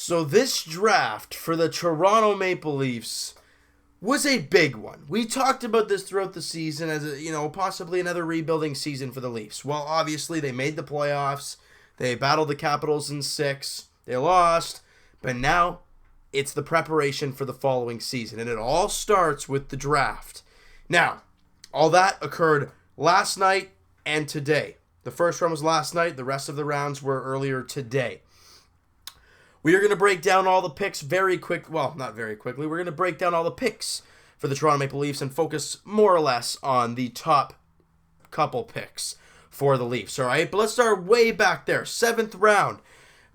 So this draft for the Toronto Maple Leafs was a big one. We talked about this throughout the season as possibly another rebuilding season for the Leafs. Well, obviously they made the playoffs. They battled the Capitals in 6. They lost, but now it's the preparation for the following season, and it all starts with the draft. Now, all that occurred last night and today. The first round was last night. The rest of the rounds were earlier today. We are going to break down all the picks very quick. Well, not very quickly. We're going to break down all the picks for the Toronto Maple Leafs and focus more or less on the top couple picks for the Leafs. All right, but let's start way back there. 7th round.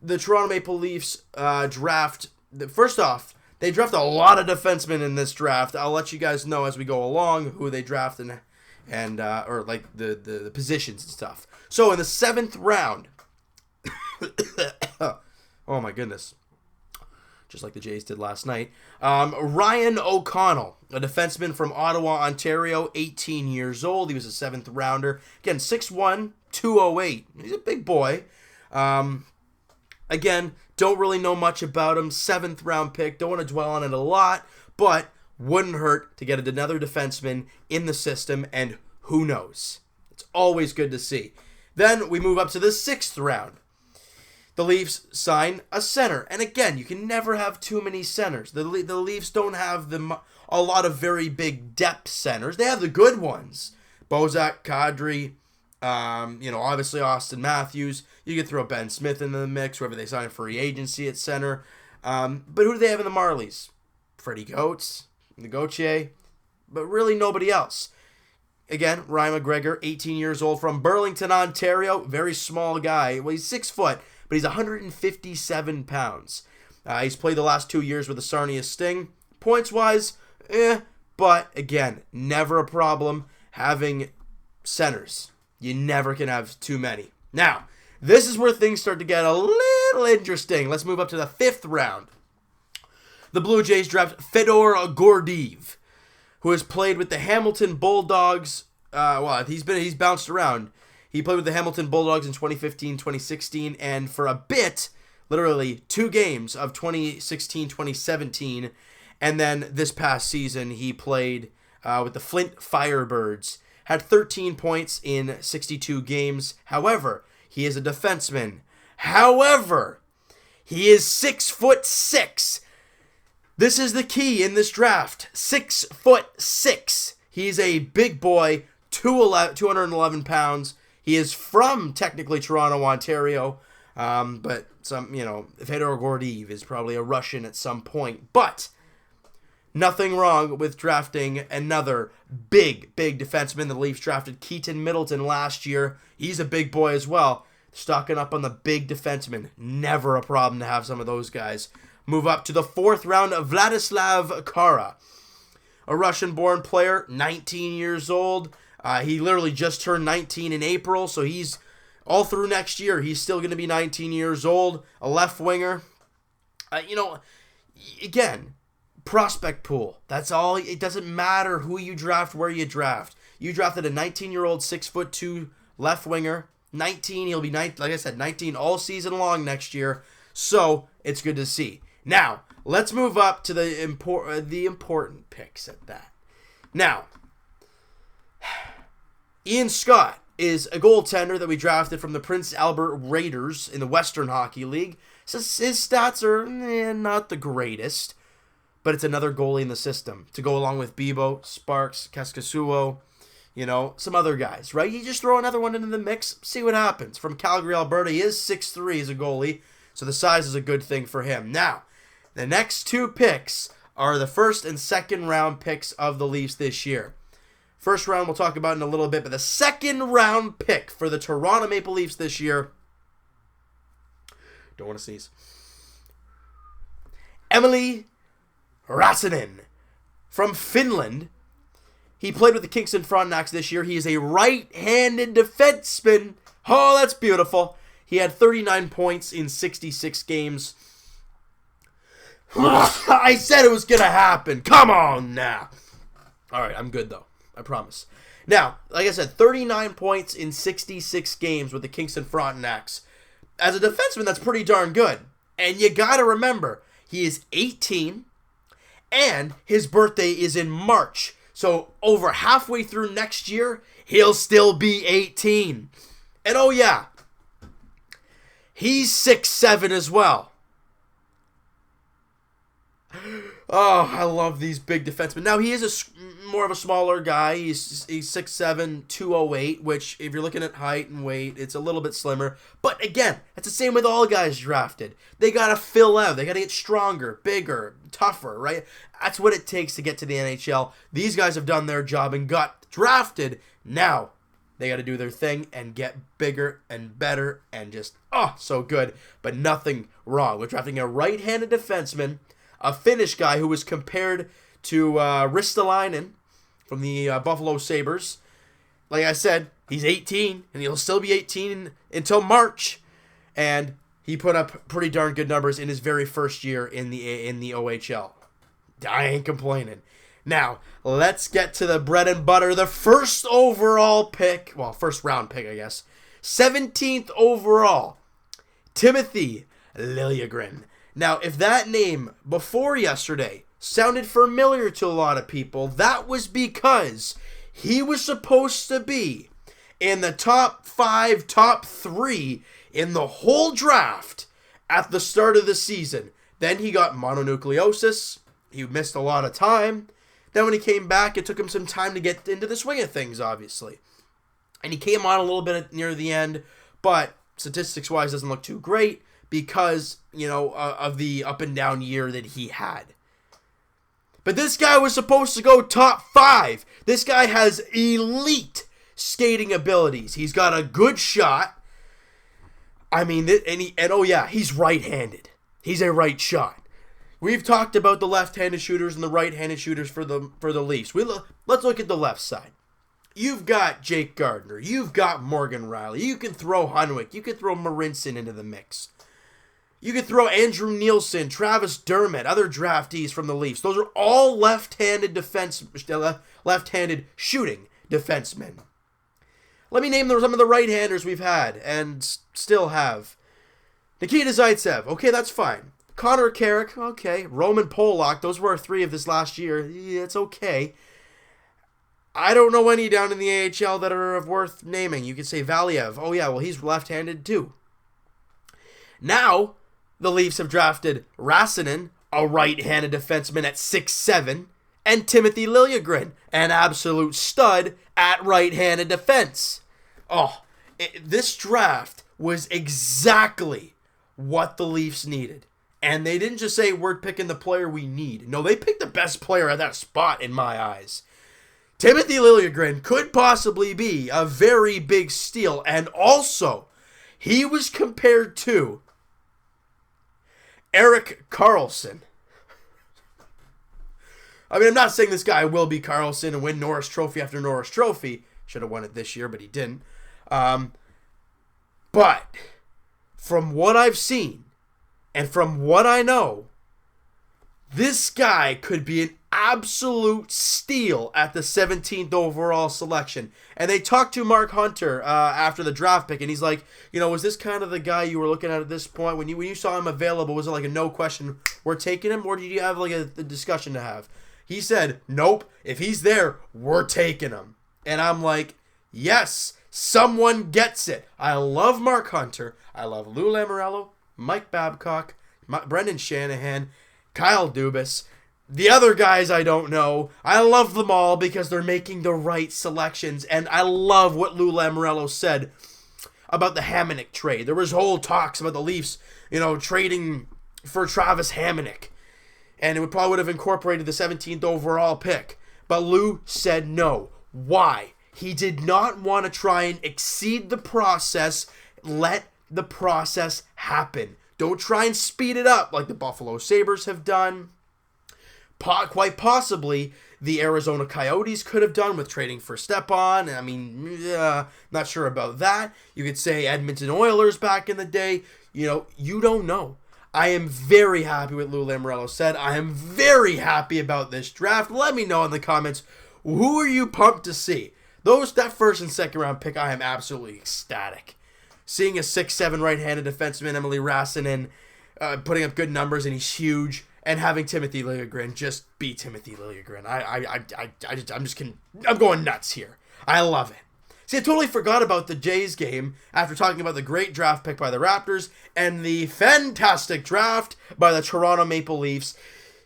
The Toronto Maple Leafs draft. First off, they draft a lot of defensemen in this draft. I'll let you guys know as we go along who they draft and or like the positions and stuff. So in the 7th round. Oh my goodness. Just like the Jays did last night. Ryan O'Connell, a defenseman from Ottawa, Ontario, 18 years old. He was a 7th rounder. Again, 6'1", 208. He's a big boy. Again, don't really know much about him. 7th round pick. Don't want to dwell on it a lot, but wouldn't hurt to get another defenseman in the system, and who knows? It's always good to see. Then we move up to the 6th round. The Leafs sign a center. And again, you can never have too many centers. The Leafs don't have a lot of very big depth centers. They have the good ones. Bozak, Kadri, obviously Austin Matthews. You could throw Ben Smith into the mix, whoever they sign free agency at center. But who do they have in the Marlies? Freddie Goetz, Gauthier, but really nobody else. Again, Ryan McGregor, 18 years old, from Burlington, Ontario. Very small guy. Well, he's 6 foot. But he's 157 pounds. He's played the last 2 years with the Sarnia Sting. Points-wise, but again, never a problem having centers. You never can have too many. Now, this is where things start to get a little interesting. Let's move up to the 5th round. The Blue Jays draft Fedor Gordiev, who has played with the Hamilton Bulldogs. He's bounced around. He played with the Hamilton Bulldogs in 2015, 2016, and for a bit, literally 2 games of 2016, 2017, and then this past season he played with the Flint Firebirds. Had 13 points in 62 games. However, he is a defenseman. However, he is 6'6". This is the key in this draft. 6'6". He's a big boy, 211 pounds. He is from, technically, Toronto, Ontario, but Fedor Gordiev is probably a Russian at some point. But nothing wrong with drafting another big defenseman. The Leafs drafted Keaton Middleton last year. He's a big boy as well. Stocking up on the big defenseman. Never a problem to have some of those guys. Move up to the 4th round of Vladislav Kara, a Russian-born player, 19 years old. He literally just turned 19 in April, so he's all through next year. He's still going to be 19 years old, a left winger. Again, prospect pool. That's all. It doesn't matter who you draft, where you draft. You drafted a 19-year-old, 6'2" left winger. 19, he'll be, like I said, 19 all season long next year. So it's good to see. Now, let's move up to the important picks at that. Now, Ian Scott is a goaltender that we drafted from the Prince Albert Raiders in the Western Hockey League. So his stats are not the greatest, but it's another goalie in the system to go along with Bibo, Sparks, Kaskasuo, some other guys, right? You just throw another one into the mix, see what happens. From Calgary, Alberta, he is 6'3" as a goalie, so the size is a good thing for him. Now, the next 2 picks are the 1st and 2nd round picks of the Leafs this year. First round we'll talk about in a little bit, but the 2nd round pick for the Toronto Maple Leafs this year, don't want to sneeze, Emily Rasanen from Finland. He played with the Kingston Frontenacs this year. He is a right-handed defenseman. Oh, that's beautiful. He had 39 points in 66 games. I said it was going to happen. Come on now. All right, I'm good, though. I promise. Now, like I said, 39 points in 66 games with the Kingston Frontenacs. As a defenseman, that's pretty darn good. And you got to remember, he is 18, and his birthday is in March. So over halfway through next year, he'll still be 18. And oh yeah, he's 6'7" as well. Oh, I love these big defensemen. Now, he is more of a smaller guy. He's 6'7", 208, which, if you're looking at height and weight, it's a little bit slimmer. But again, that's the same with all guys drafted. They got to fill out. They got to get stronger, bigger, tougher, right? That's what it takes to get to the NHL. These guys have done their job and got drafted. Now, they got to do their thing and get bigger and better and just, so good. But nothing wrong with drafting a right-handed defenseman, a Finnish guy who was compared to Ristolainen from the Buffalo Sabres. Like I said, he's 18, and he'll still be 18 until March. And he put up pretty darn good numbers in his very first year in the OHL. I ain't complaining. Now, let's get to the bread and butter. The first overall pick, well, first round pick, I guess. 17th overall, Timothy Liljegren. Now, if that name before yesterday sounded familiar to a lot of people, that was because he was supposed to be in the top 5, top 3 in the whole draft at the start of the season. Then he got mononucleosis. He missed a lot of time. Then when he came back, it took him some time to get into the swing of things, obviously. And he came on a little bit near the end, but statistics-wise doesn't look too great because, of the up and down year that he had. But this guy was supposed to go top 5. This guy has elite skating abilities. He's got a good shot. I mean, he's right-handed. He's a right shot. We've talked about the left-handed shooters and the right-handed shooters for the Leafs. Let's look at the left side. You've got Jake Gardiner. You've got Morgan Riley. You can throw Hunwick. You can throw Marincin into the mix. You could throw Andrew Nielsen, Travis Dermott, other draftees from the Leafs. Those are all left-handed left-handed shooting defensemen. Let me name some of the right-handers we've had and still have. Nikita Zaitsev, okay, that's fine. Connor Carrick, okay. Roman Polak, those were 3 of this last year. Yeah, it's okay. I don't know any down in the AHL that are of worth naming. You could say Valiev. Oh yeah, well he's left-handed too. Now, the Leafs have drafted Rasanen, a right-handed defenseman at 6'7", and Timothy Liljegren, an absolute stud at right-handed defense. This draft was exactly what the Leafs needed. And they didn't just say, we're picking the player we need. No, they picked the best player at that spot in my eyes. Timothy Liljegren could possibly be a very big steal. And also, he was compared to Erik Karlsson. I mean, I'm not saying this guy will be Karlsson and win Norris Trophy after Norris Trophy. Should have won it this year, but he didn't. But from what I've seen and from what I know, this guy could be an absolute steal at the 17th overall selection. And they talked to Mark Hunter after the draft pick, and he's like, was this kind of the guy you were looking at this point? When you saw him available, was it like a no question, we're taking him? Or did you have like a discussion to have? He said, nope, if he's there, we're taking him. And I'm like, yes, someone gets it. I love Mark Hunter. I love Lou Lamoriello, Mike Babcock, Brendan Shanahan, Kyle Dubas. The other guys I don't know. I love them all because they're making the right selections. And I love what Lou Lamoriello said about the Hamonic trade. There was whole talks about the Leafs, trading for Travis Hamonic. And it probably would have incorporated the 17th overall pick. But Lou said no. Why? He did not want to try and exceed the process. Let the process happen. Don't try and speed it up like the Buffalo Sabres have done. Quite possibly the Arizona Coyotes could have done with trading for Stepan. I mean, not sure about that. You could say Edmonton Oilers back in the day. You don't know. I am very happy with Lou Lamoriello said. I am very happy about this draft. Let me know in the comments, who are you pumped to see? That first and second round pick, I am absolutely ecstatic. Seeing a 6'7" right-handed defenseman, Emily Rasanen, putting up good numbers, and he's huge. And having Timothy Liljegren just be Timothy Liljegren. I'm going nuts here. I love it. See, I totally forgot about the Jays game after talking about the great draft pick by the Raptors and the fantastic draft by the Toronto Maple Leafs.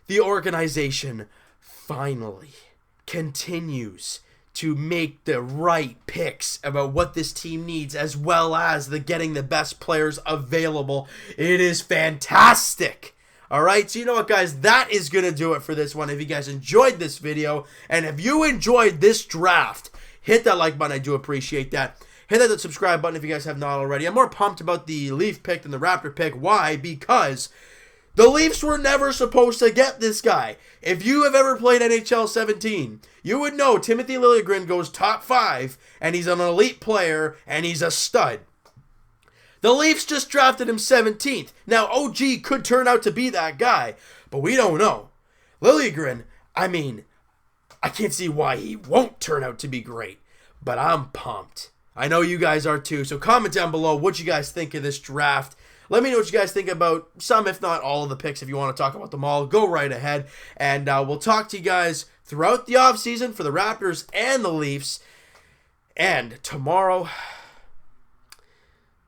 The organization finally continues to make the right picks about what this team needs, as well as getting the best players available. It is fantastic. All right, so you know what, guys? That is going to do it for this one. If you guys enjoyed this video, and if you enjoyed this draft, hit that like button. I do appreciate that. Hit that subscribe button if you guys have not already. I'm more pumped about the Leaf pick than the Raptor pick. Why? Because the Leafs were never supposed to get this guy. If you have ever played NHL 17, you would know Timothy Liljegren goes top 5, and he's an elite player, and he's a stud. The Leafs just drafted him 17th. Now, OG could turn out to be that guy, but we don't know. Liljegren, I mean, I can't see why he won't turn out to be great, but I'm pumped. I know you guys are too, so comment down below what you guys think of this draft. Let me know what you guys think about some, if not all, of the picks. If you want to talk about them all, go right ahead, and we'll talk to you guys throughout the offseason for the Raptors and the Leafs. And tomorrow,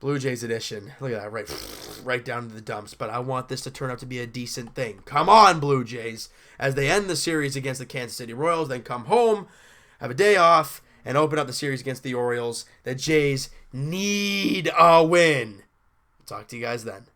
Blue Jays edition. Look at that, right down to the dumps. But I want this to turn out to be a decent thing. Come on, Blue Jays. As they end the series against the Kansas City Royals, then come home, have a day off, and open up the series against the Orioles. The Jays need a win. Talk to you guys then.